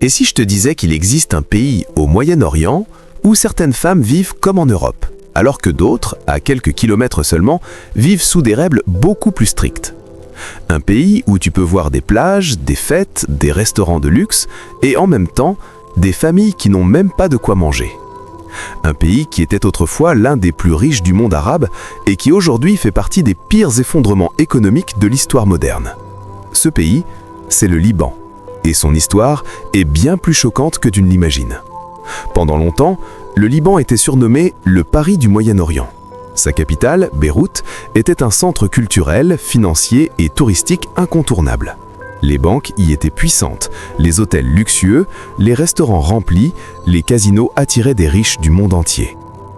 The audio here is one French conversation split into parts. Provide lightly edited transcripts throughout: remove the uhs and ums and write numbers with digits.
Et si je te disais qu'il existe un pays au Moyen-Orient où certaines femmes vivent comme en Europe, alors que d'autres, à quelques kilomètres seulement, vivent sous des règles beaucoup plus strictes? Un pays où tu peux voir des plages, des fêtes, des restaurants de luxe et en même temps, des familles qui n'ont même pas de quoi manger. Un pays qui était autrefois l'un des plus riches du monde arabe et qui aujourd'hui fait partie des pires effondrements économiques de l'histoire moderne. Ce pays, c'est le Liban. Et son histoire est bien plus choquante que tu ne l'imagines. Pendant longtemps, le Liban était surnommé le Paris du Moyen-Orient. Sa capitale, Beyrouth, était un centre culturel, financier et touristique incontournable. Les banques y étaient puissantes, les hôtels luxueux, les restaurants remplis, les casinos attiraient des riches du monde entier.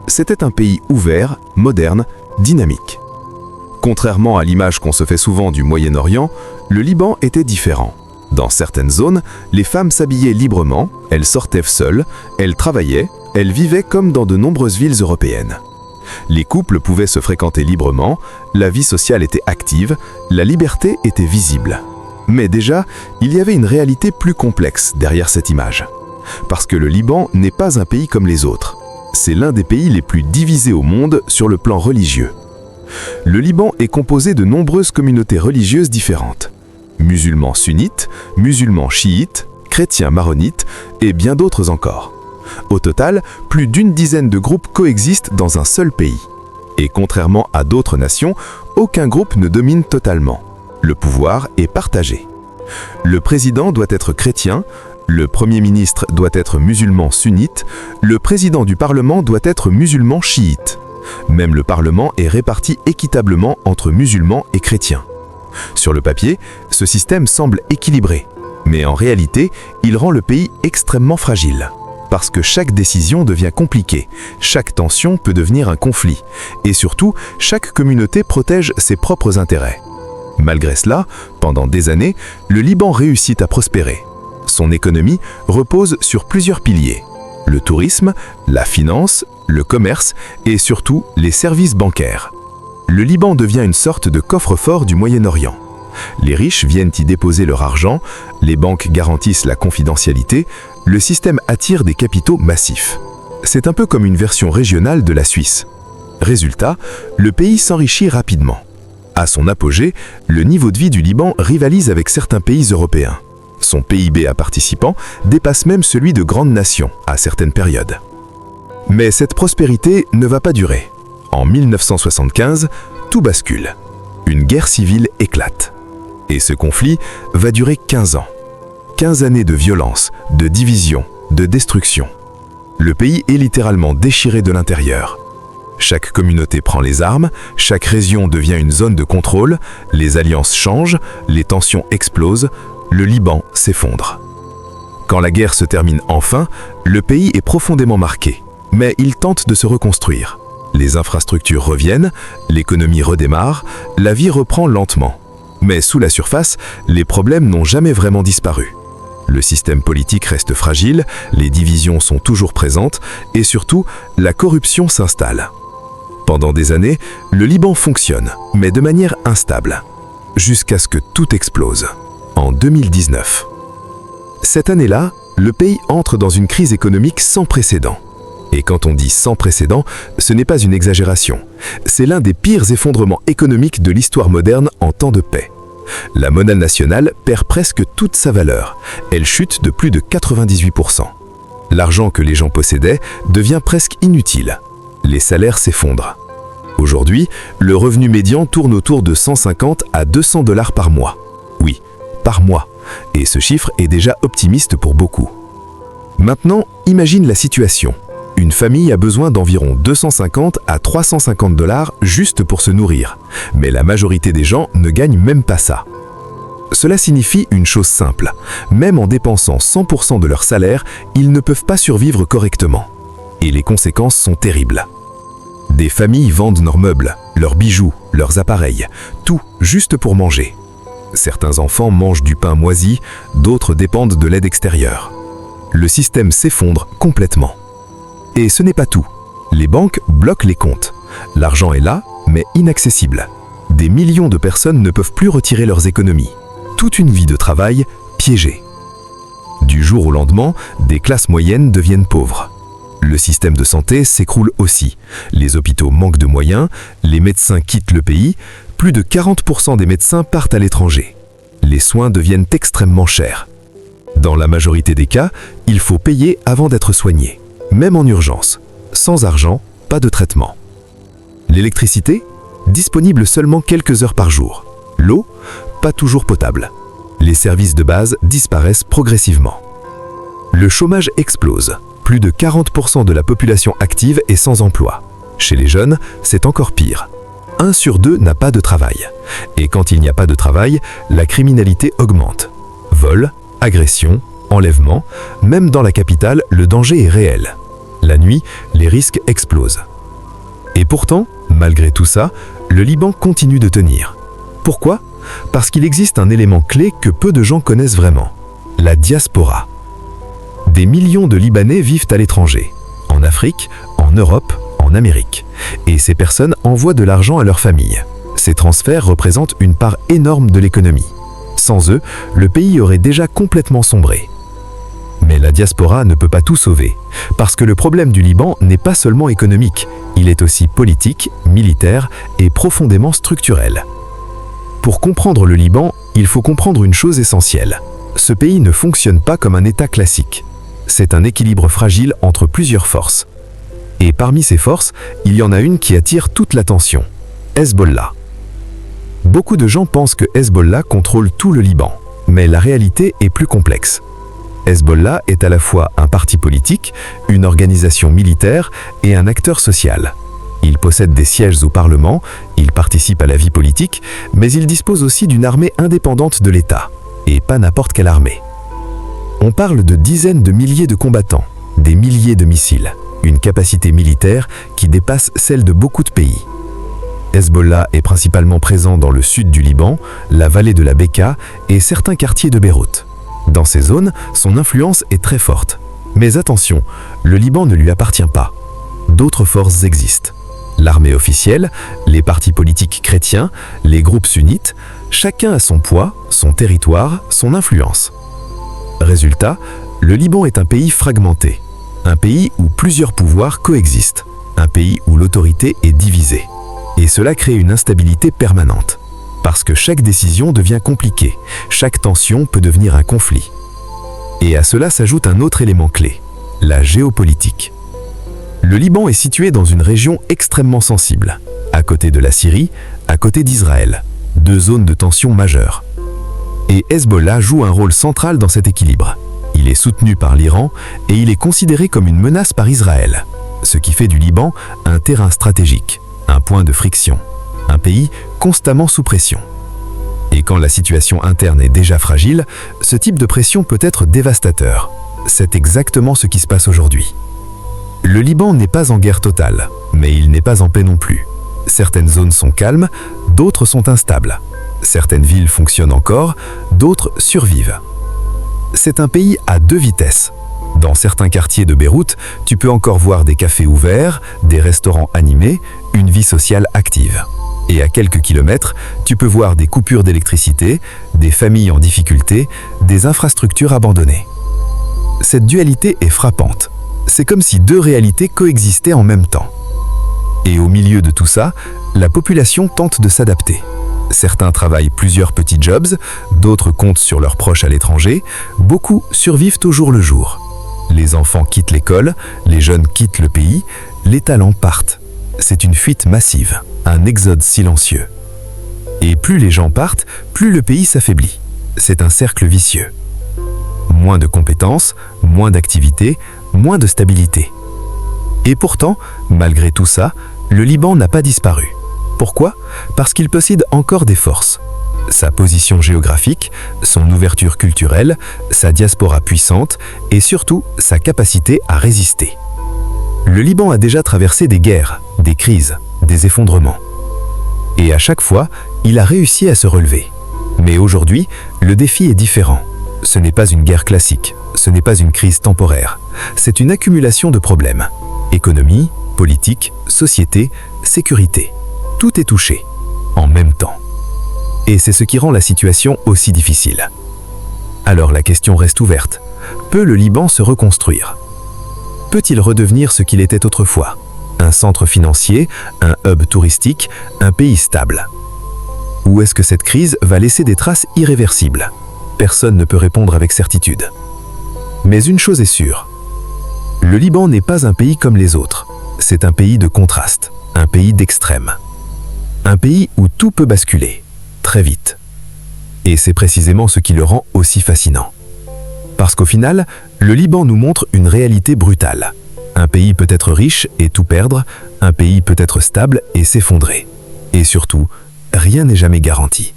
C'était un pays ouvert, moderne, dynamique. Contrairement à l'image qu'on se fait souvent du Moyen-Orient, le Liban était différent. Dans certaines zones, les femmes s'habillaient librement, elles sortaient seules, elles travaillaient, elles vivaient comme dans de nombreuses villes européennes. Les couples pouvaient se fréquenter librement, la vie sociale était active, la liberté était visible. Mais déjà, il y avait une réalité plus complexe derrière cette image. Parce que le Liban n'est pas un pays comme les autres. C'est l'un des pays les plus divisés au monde sur le plan religieux. Le Liban est composé de nombreuses communautés religieuses différentes. Musulmans sunnites, musulmans chiites, chrétiens maronites et bien d'autres encore. Au total, plus d'une dizaine de groupes coexistent dans un seul pays. Et contrairement à d'autres nations, aucun groupe ne domine totalement. Le pouvoir est partagé. Le président doit être chrétien, le premier ministre doit être musulman sunnite, le président du parlement doit être musulman chiite. Même le parlement est réparti équitablement entre musulmans et chrétiens. Sur le papier, ce système semble équilibré, mais en réalité, il rend le pays extrêmement fragile. Parce que chaque décision devient compliquée, chaque tension peut devenir un conflit, et surtout, chaque communauté protège ses propres intérêts. Malgré cela, pendant des années, le Liban réussit à prospérer. Son économie repose sur plusieurs piliers: le tourisme, la finance, le commerce et surtout les services bancaires. Le Liban devient une sorte de coffre-fort du Moyen-Orient. Les riches viennent y déposer leur argent, les banques garantissent la confidentialité, le système attire des capitaux massifs. C'est un peu comme une version régionale de la Suisse. Résultat, le pays s'enrichit rapidement. À son apogée, le niveau de vie du Liban rivalise avec certains pays européens. Son PIB à participants dépasse même celui de grandes nations à certaines périodes. Mais cette prospérité ne va pas durer. En 1975, tout bascule. Une guerre civile éclate. Et ce conflit va durer 15 ans. 15 années de violence, de division, de destruction. Le pays est littéralement déchiré de l'intérieur. Chaque communauté prend les armes, chaque région devient une zone de contrôle, les alliances changent, les tensions explosent, le Liban s'effondre. Quand la guerre se termine enfin, le pays est profondément marqué, mais il tente de se reconstruire. Les infrastructures reviennent, l'économie redémarre, la vie reprend lentement. Mais sous la surface, les problèmes n'ont jamais vraiment disparu. Le système politique reste fragile, les divisions sont toujours présentes et surtout, la corruption s'installe. Pendant des années, le Liban fonctionne, mais de manière instable, jusqu'à ce que tout explose, en 2019. Cette année-là, le pays entre dans une crise économique sans précédent. Et quand on dit sans précédent, ce n'est pas une exagération. C'est l'un des pires effondrements économiques de l'histoire moderne en temps de paix. La monnaie nationale perd presque toute sa valeur. Elle chute de plus de 98%. L'argent que les gens possédaient devient presque inutile. Les salaires s'effondrent. Aujourd'hui, le revenu médian tourne autour de 150 à 200 $ par mois. Oui, par mois. Et ce chiffre est déjà optimiste pour beaucoup. Maintenant, imagine la situation. Une famille a besoin d'environ 250 à 350 $ juste pour se nourrir. Mais la majorité des gens ne gagnent même pas ça. Cela signifie une chose simple. Même en dépensant 100% de leur salaire, ils ne peuvent pas survivre correctement. Et les conséquences sont terribles. Des familles vendent leurs meubles, leurs bijoux, leurs appareils, tout juste pour manger. Certains enfants mangent du pain moisi, d'autres dépendent de l'aide extérieure. Le système s'effondre complètement. Et ce n'est pas tout. Les banques bloquent les comptes. L'argent est là, mais inaccessible. Des millions de personnes ne peuvent plus retirer leurs économies. Toute une vie de travail piégée. Du jour au lendemain, des classes moyennes deviennent pauvres. Le système de santé s'écroule aussi. Les hôpitaux manquent de moyens, les médecins quittent le pays, plus de 40% des médecins partent à l'étranger. Les soins deviennent extrêmement chers. Dans la majorité des cas, il faut payer avant d'être soigné, même en urgence. Sans argent, pas de traitement. L'électricité, disponible seulement quelques heures par jour. L'eau, pas toujours potable. Les services de base disparaissent progressivement. Le chômage explose. Plus de 40% de la population active est sans emploi. Chez les jeunes, c'est encore pire. 1 sur 2 n'a pas de travail. Et quand il n'y a pas de travail, la criminalité augmente. Vol, agression, enlèvement, même dans la capitale, le danger est réel. La nuit, les risques explosent. Et pourtant, malgré tout ça, le Liban continue de tenir. Pourquoi ? Parce qu'il existe un élément clé que peu de gens connaissent vraiment, la diaspora. Des millions de Libanais vivent à l'étranger, en Afrique, en Europe, en Amérique. Et ces personnes envoient de l'argent à leur famille. Ces transferts représentent une part énorme de l'économie. Sans eux, le pays aurait déjà complètement sombré. Mais la diaspora ne peut pas tout sauver, parce que le problème du Liban n'est pas seulement économique, il est aussi politique, militaire et profondément structurel. Pour comprendre le Liban, il faut comprendre une chose essentielle. Ce pays ne fonctionne pas comme un État classique. C'est un équilibre fragile entre plusieurs forces. Et parmi ces forces, il y en a une qui attire toute l'attention, Hezbollah. Beaucoup de gens pensent que Hezbollah contrôle tout le Liban, mais la réalité est plus complexe. Hezbollah est à la fois un parti politique, une organisation militaire et un acteur social. Il possède des sièges au Parlement, il participe à la vie politique, mais il dispose aussi d'une armée indépendante de l'État, et pas n'importe quelle armée. On parle de dizaines de milliers de combattants, des milliers de missiles, une capacité militaire qui dépasse celle de beaucoup de pays. Hezbollah est principalement présent dans le sud du Liban, la vallée de la Bekaa et certains quartiers de Beyrouth. Dans ces zones, son influence est très forte. Mais attention, le Liban ne lui appartient pas. D'autres forces existent. L'armée officielle, les partis politiques chrétiens, les groupes sunnites, chacun a son poids, son territoire, son influence. Résultat, le Liban est un pays fragmenté, un pays où plusieurs pouvoirs coexistent, un pays où l'autorité est divisée. Et cela crée une instabilité permanente, parce que chaque décision devient compliquée, chaque tension peut devenir un conflit. Et à cela s'ajoute un autre élément clé, la géopolitique. Le Liban est situé dans une région extrêmement sensible, à côté de la Syrie, à côté d'Israël, deux zones de tension majeures. Et Hezbollah joue un rôle central dans cet équilibre. Il est soutenu par l'Iran et il est considéré comme une menace par Israël, ce qui fait du Liban un terrain stratégique, un point de friction, un pays constamment sous pression. Et quand la situation interne est déjà fragile, ce type de pression peut être dévastateur. C'est exactement ce qui se passe aujourd'hui. Le Liban n'est pas en guerre totale, mais il n'est pas en paix non plus. Certaines zones sont calmes, d'autres sont instables. Certaines villes fonctionnent encore, d'autres survivent. C'est un pays à deux vitesses. Dans certains quartiers de Beyrouth, tu peux encore voir des cafés ouverts, des restaurants animés, une vie sociale active. Et à quelques kilomètres, tu peux voir des coupures d'électricité, des familles en difficulté, des infrastructures abandonnées. Cette dualité est frappante. C'est comme si deux réalités coexistaient en même temps. Et au milieu de tout ça, la population tente de s'adapter. Certains travaillent plusieurs petits jobs, d'autres comptent sur leurs proches à l'étranger, beaucoup survivent au jour le jour. Les enfants quittent l'école, les jeunes quittent le pays, les talents partent. C'est une fuite massive, un exode silencieux. Et plus les gens partent, plus le pays s'affaiblit. C'est un cercle vicieux. Moins de compétences, moins d'activités, moins de stabilité. Et pourtant, malgré tout ça, le Liban n'a pas disparu. Pourquoi ? Parce qu'il possède encore des forces. Sa position géographique, son ouverture culturelle, sa diaspora puissante et surtout sa capacité à résister. Le Liban a déjà traversé des guerres, des crises, des effondrements. Et à chaque fois, il a réussi à se relever. Mais aujourd'hui, le défi est différent. Ce n'est pas une guerre classique, ce n'est pas une crise temporaire. C'est une accumulation de problèmes. Économie, politique, société, sécurité. Tout est touché, en même temps. Et c'est ce qui rend la situation aussi difficile. Alors la question reste ouverte. peut le Liban se reconstruire? Peut-il redevenir ce qu'il était autrefois? Un centre financier, un hub touristique, un pays stable? Ou est-ce que cette crise va laisser des traces irréversibles? Personne ne peut répondre avec certitude. Mais une chose est sûre, le Liban n'est pas un pays comme les autres. C'est un pays de contraste, un pays d'extrême. Un pays où tout peut basculer, très vite. Et c'est précisément ce qui le rend aussi fascinant. Parce qu'au final, le Liban nous montre une réalité brutale. Un pays peut être riche et tout perdre, un pays peut être stable et s'effondrer. Et surtout, rien n'est jamais garanti.